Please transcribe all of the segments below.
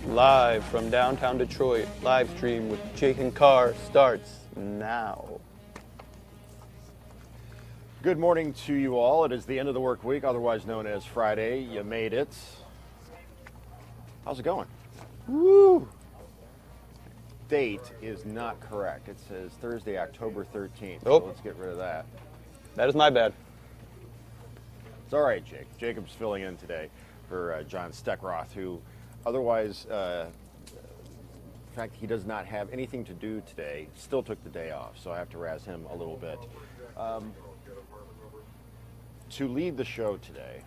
Live from downtown Detroit, live stream with Jake and Carr starts now. Good morning to you all. It is the end of the work week, otherwise known as Friday. You made it. How's it going? Woo! Date is not correct. It says Thursday, October 13th. Oh. So let's get rid of that. That is my bad. It's all right, Jake. Jacob's filling in today for John Steckroth, who otherwise, in fact, he does not have anything to do today. Still took the day off, so I have to razz him a little bit. To lead the show today,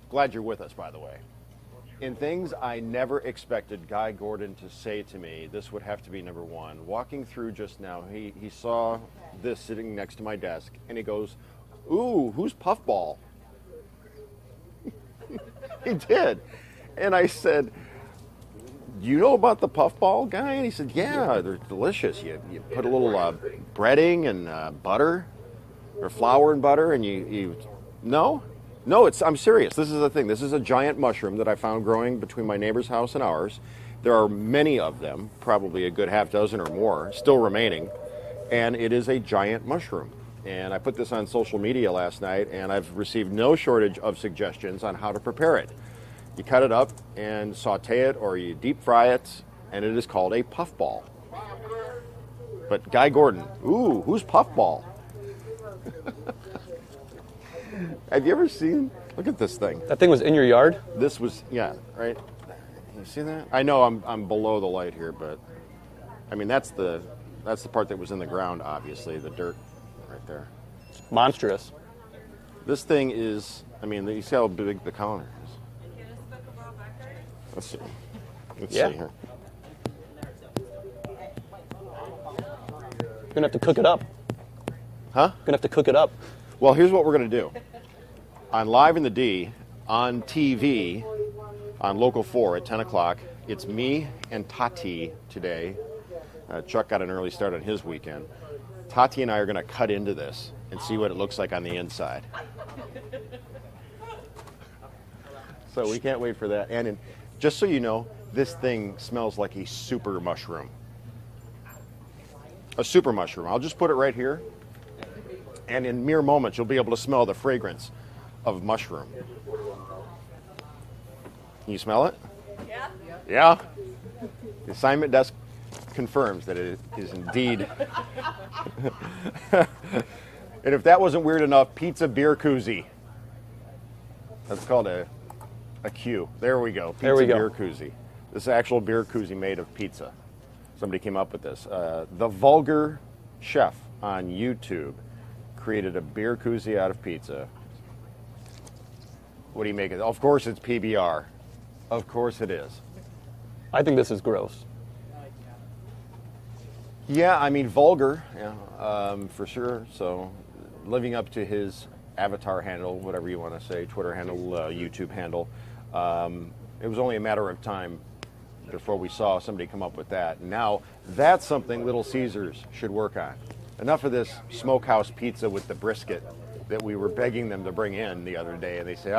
glad you're with us, by the way. In things I never expected Guy Gordon to say to me, this would have to be number one. Walking through just now, he saw this sitting next to my desk, and he goes, "Ooh, who's Puffball?" He did. And I said, "Do you know about the Puffball, Guy?" And he said, "Yeah, they're delicious. You put a little breading and butter, or flour and butter, and you no, I'm serious. This is a thing. This is a giant mushroom that I found growing between my neighbor's house and ours. There are many of them, probably a good half dozen or more, still remaining, and it is a giant mushroom. And I put this on social media last night, and I've received no shortage of suggestions on how to prepare it. You cut it up and saute it, or you deep fry it, and it is called a puffball. But Guy Gordon, ooh, who's Puffball? Have you ever seen? Look at this thing. That thing was in your yard? This was, yeah, right. You see that? I know I'm below the light here, but I mean that's the part that was in the ground. Obviously, the dirt right there. Monstrous. This thing is. I mean, you see how big the counter is. Let's see. Let's see here. You're gonna have to cook it up. Huh? You're gonna have to cook it up. Well, here's what we're going to do. On Live in the D, on TV, on Local 4 at 10 o'clock, it's me and Tati today. Chuck got an early start on his weekend. Tati and I are going to cut into this and see what it looks like on the inside. So we can't wait for that. And just so you know, this thing smells like a super mushroom. A super mushroom. I'll just put it right here. And in mere moments, you'll be able to smell the fragrance of mushroom. Can you smell it? Yeah. Yeah? The assignment desk confirms that it is indeed. And if that wasn't weird enough, pizza beer koozie. That's called a Q. There we go. Pizza There we go. Beer koozie. This is actual beer koozie made of pizza. Somebody came up with this. The Vulgar Chef on YouTube created a beer koozie out of pizza. What do you make it? Of course it's PBR. Of course it is. I think this is gross. Yeah, I mean vulgar, yeah, for sure. So living up to his avatar handle, whatever you want to say, Twitter handle, YouTube handle. It was only a matter of time before we saw somebody come up with that. Now that's something Little Caesars should work on. Enough of this smokehouse pizza with the brisket that we were begging them to bring in the other day. And they say,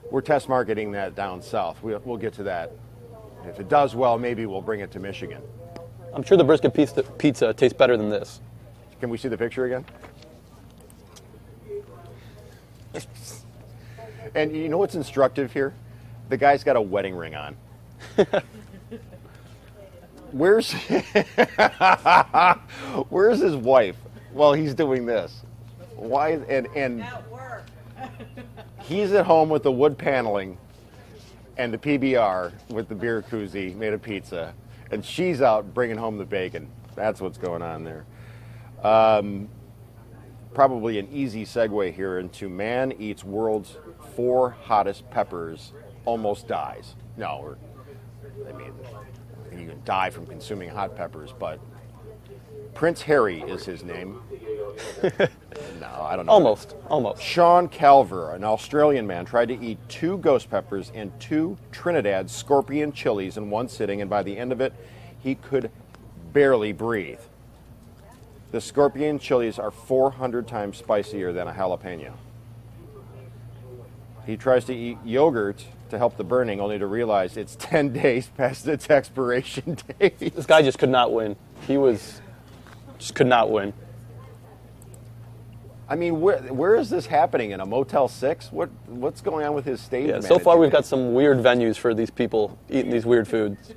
we're test marketing that down south. We'll get to that. If it does well, maybe we'll bring it to Michigan. I'm sure the brisket pizza tastes better than this. Can we see the picture again? And you know what's instructive here? The guy's got a wedding ring on. Where's his wife while he's doing this? Why? And he's at home with the wood paneling and the PBR with the beer koozie made of pizza, and she's out bringing home the bacon. That's what's going on there. Probably an easy segue here into man eats world's 4 hottest peppers, almost dies. No, I mean, you can die from consuming hot peppers, but Prince Harry is his name. No, I don't know. Almost. Sean Calver, an Australian man, tried to eat 2 ghost peppers and 2 Trinidad scorpion chilies in one sitting, and by the end of it, he could barely breathe. The scorpion chilies are 400 times spicier than a jalapeno. He tries to eat yogurt to help the burning, only to realize it's 10 days past its expiration date. This guy just could not win. Just could not win. I mean, where is this happening? In a Motel 6? What's going on with his stage Yeah, so management? far we've got some weird venues for these people eating these weird foods.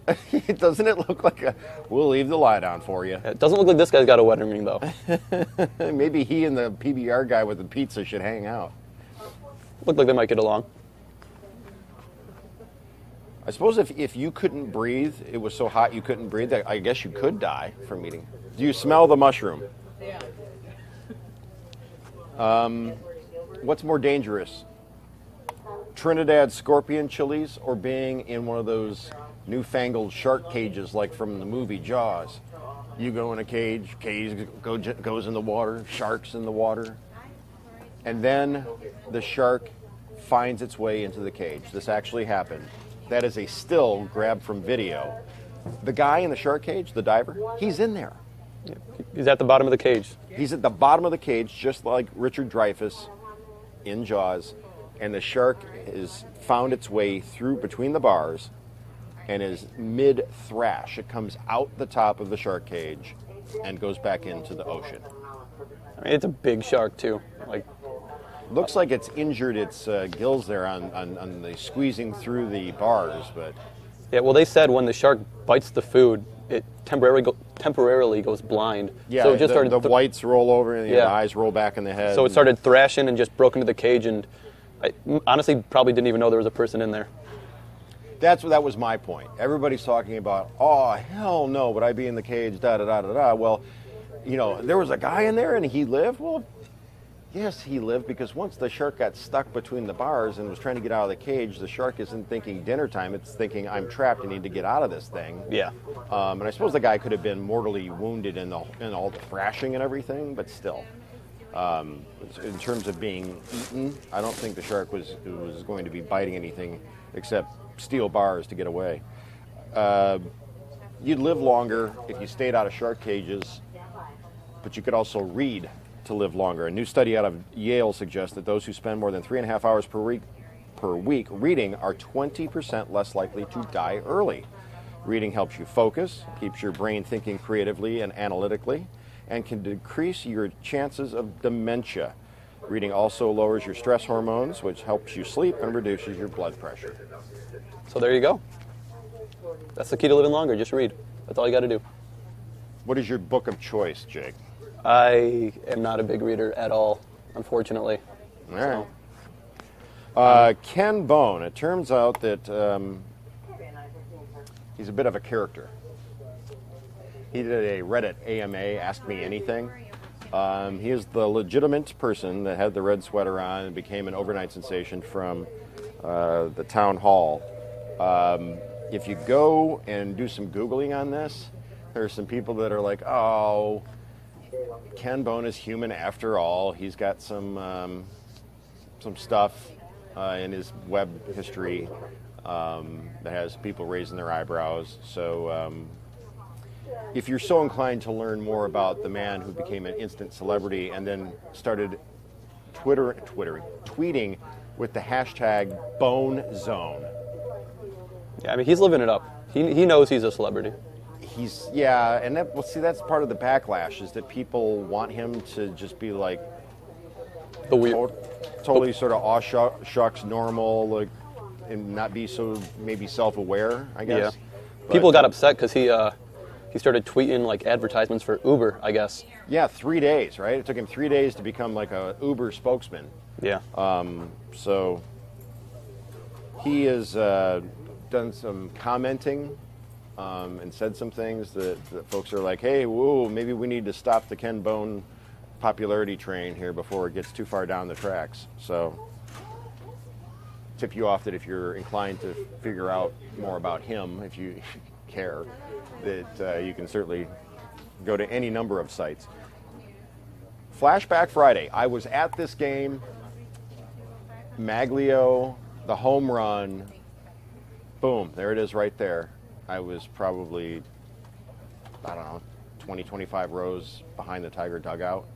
Doesn't it look like we'll leave the light on for you? It doesn't look like this guy's got a wedding ring, though. Maybe he and the PBR guy with the pizza should hang out. Look like they might get along. I suppose if you couldn't breathe, it was so hot you couldn't breathe, I guess you could die from eating. Do you smell the mushroom? Yeah. What's more dangerous? Trinidad scorpion chilies or being in one of those newfangled shark cages like from the movie Jaws? You go in a cage goes in the water, sharks in the water, and then the shark finds its way into the cage. This actually happened. That is a still grabbed from video. The guy in the shark cage, the diver, he's in there. Yeah. He's at the bottom of the cage. He's at the bottom of the cage, just like Richard Dreyfuss in Jaws, and the shark has found its way through between the bars and is mid-thrash. It comes out the top of the shark cage and goes back into the ocean. I mean, it's a big shark, too. Looks like it's injured its gills there on the squeezing through the bars, but... Yeah, well, they said when the shark bites the food, it temporarily goes blind. Yeah, so it just started the whites roll over and the Yeah. eyes roll back in the head. So it started thrashing and just broke into the cage, and I honestly probably didn't even know there was a person in there. That was my point. Everybody's talking about, oh, hell no, would I be in the cage, da-da-da-da-da. Well, you know, there was a guy in there and he lived. Well, yes, he lived, because once the shark got stuck between the bars and was trying to get out of the cage, the shark isn't thinking dinner time. It's thinking, I'm trapped, I need to get out of this thing. Yeah. And I suppose the guy could have been mortally wounded in all the thrashing and everything, but still. In terms of being eaten, I don't think the shark was going to be biting anything except steel bars to get away. You'd live longer if you stayed out of shark cages, but you could also read to live longer. A new study out of Yale suggests that those who spend more than 3.5 hours per week reading are 20% less likely to die early. Reading helps you focus, keeps your brain thinking creatively and analytically, and can decrease your chances of dementia. Reading also lowers your stress hormones, which helps you sleep and reduces your blood pressure. So there you go. That's the key to living longer. Just read. That's all you got to do. What is your book of choice, Jake? I am not a big reader at all, unfortunately. All right. Ken Bone. It turns out that he's a bit of a character. He did a Reddit AMA, Ask Me Anything. He is the legitimate person that had the red sweater on and became an overnight sensation from the town hall. If you go and do some Googling on this, there are some people that are like, oh, Ken Bone is human after all. He's got some stuff in his web history that has people raising their eyebrows. So if you're so inclined to learn more about the man who became an instant celebrity and then started tweeting with the hashtag BoneZone. Yeah, I mean, he's living it up. He knows he's a celebrity. And that's part of the backlash, is that people want him to just be like The weird, totally sort of aw shucks normal, like, and not be so maybe self-aware, I guess. Yeah. People got upset because he started tweeting like advertisements for Uber, I guess. Yeah, 3 days, right? It took him 3 days to become like a Uber spokesman. Yeah. So he has done some commenting and said some things that folks are like, hey, whoa, maybe we need to stop the Ken Bone popularity train here before it gets too far down the tracks. So tip you off that if you're inclined to figure out more about him, if you care, that you can certainly go to any number of sites. Flashback Friday. I was at this game. Maglio, the home run. Boom, there it is right there. I was probably, 20, 25 rows behind the Tiger dugout,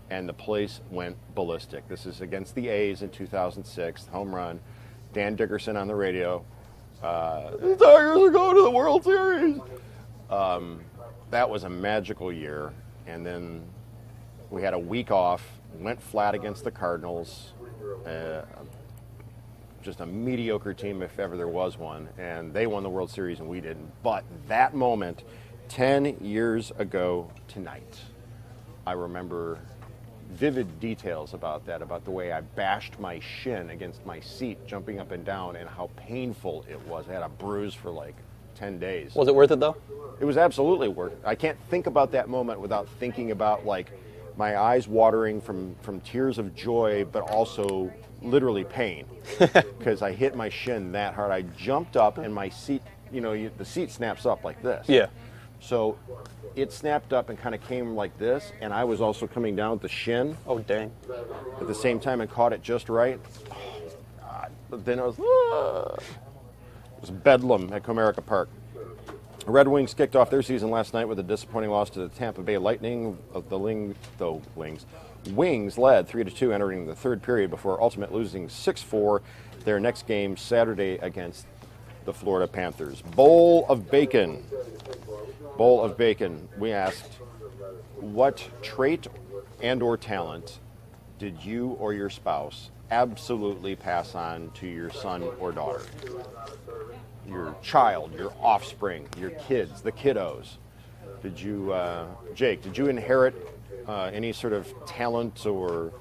and the place went ballistic. This is against the A's in 2006, home run. Dan Dickerson on the radio. The Tigers are going to the World Series. That was a magical year. And then we had a week off, went flat against the Cardinals. Just a mediocre team if ever there was one. And they won the World Series and we didn't. But that moment, 10 years ago tonight, I remember vivid details about that, about the way I bashed my shin against my seat jumping up and down and how painful it was. I had a bruise for like 10 days. Was it worth it, though? It was absolutely worth it. I can't think about that moment without thinking about like my eyes watering from tears of joy, but also literally pain because I hit my shin that hard. I jumped up and my seat, the seat snaps up like this. Yeah. So it snapped up and kind of came like this, and I was also coming down with the shin. Oh, dang. At the same time and caught it just right. Oh, God. But then it was bedlam at Comerica Park. The Red Wings kicked off their season last night with a disappointing loss to the Tampa Bay Lightning. Wings led 3-2 entering the third period before ultimately losing 6-4 their next game Saturday against the Florida Panthers. Bowl of Bacon. We asked, what trait and or talent did you or your spouse absolutely pass on to your son or daughter? Your child, your offspring, your kids, the kiddos. Did you, Jake, did you inherit any sort of talent or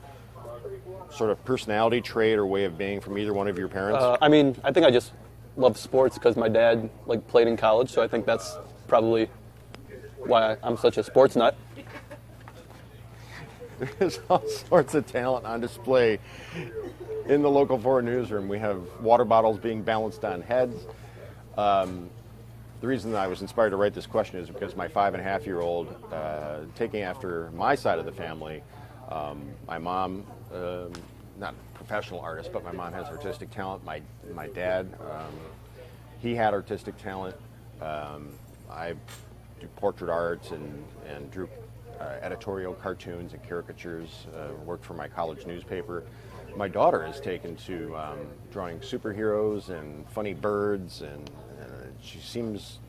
sort of personality trait or way of being from either one of your parents? I think I just love sports because my dad played in college, so I think that's probably why I'm such a sports nut. There's all sorts of talent on display in the Local 4 newsroom. We have water bottles being balanced on heads. The reason that I was inspired to write this question is because my 5.5-year-old, taking after my side of the family, my mom, not a professional artist, but my mom has artistic talent. My dad, he had artistic talent. I do portrait art and drew editorial cartoons and caricatures, worked for my college newspaper. My daughter has taken to drawing superheroes and funny birds, and she seems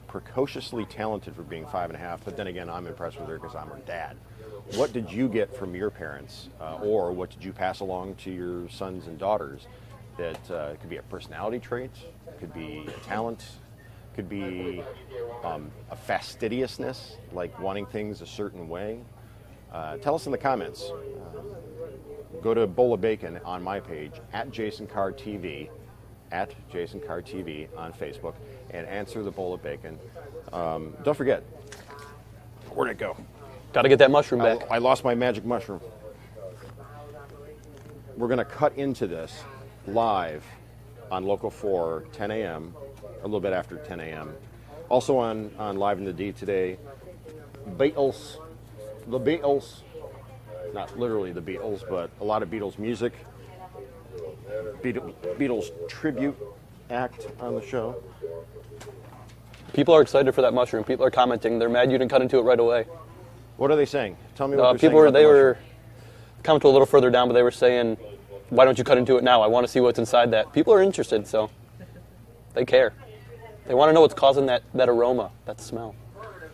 precociously talented for being 5.5, but then again, I'm impressed with her because I'm her dad. What did you get from your parents, or what did you pass along to your sons and daughters that could be a personality trait, could be a talent, could be a fastidiousness, like wanting things a certain way? Tell us in the comments. Go to Bowl of Bacon on my page, at Jason Carr TV, at Jason Carr TV on Facebook, and answer the Bowl of Bacon. Don't forget, where'd it go? Got to get that mushroom back. I lost my magic mushroom. We're going to cut into this live on Local 4, 10 a.m., a little bit after 10 a.m. Also on Live in the D today, the Beatles, not literally the Beatles, but a lot of Beatles music, Beatles tribute act on the show. People are excited for that mushroom. People are commenting. They're mad you didn't cut into it right away. What are they saying? Tell me what they're people saying. They were commenting a little further down, but they were saying, why don't you cut into it now? I want to see what's inside that. People are interested, so they care. They want to know what's causing that aroma, that smell.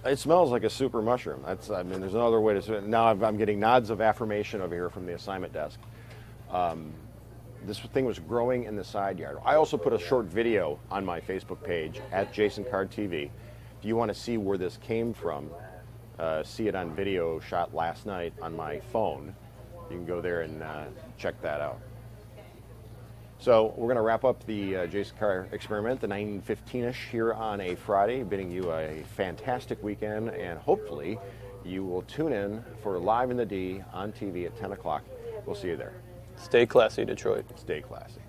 It smells like a super mushroom. There's no other way to say it. Now I'm getting nods of affirmation over here from the assignment desk. This thing was growing in the side yard. I also put a short video on my Facebook page, at Jason Carr TV. If you want to see where this came from, see it on video shot last night on my phone, you can go there and check that out. So we're going to wrap up the Jason Carr experiment, the 9:15-ish here on a Friday, bidding you a fantastic weekend, and hopefully you will tune in for Live in the D on TV at 10 o'clock. We'll see you there. Stay classy, Detroit. Stay classy.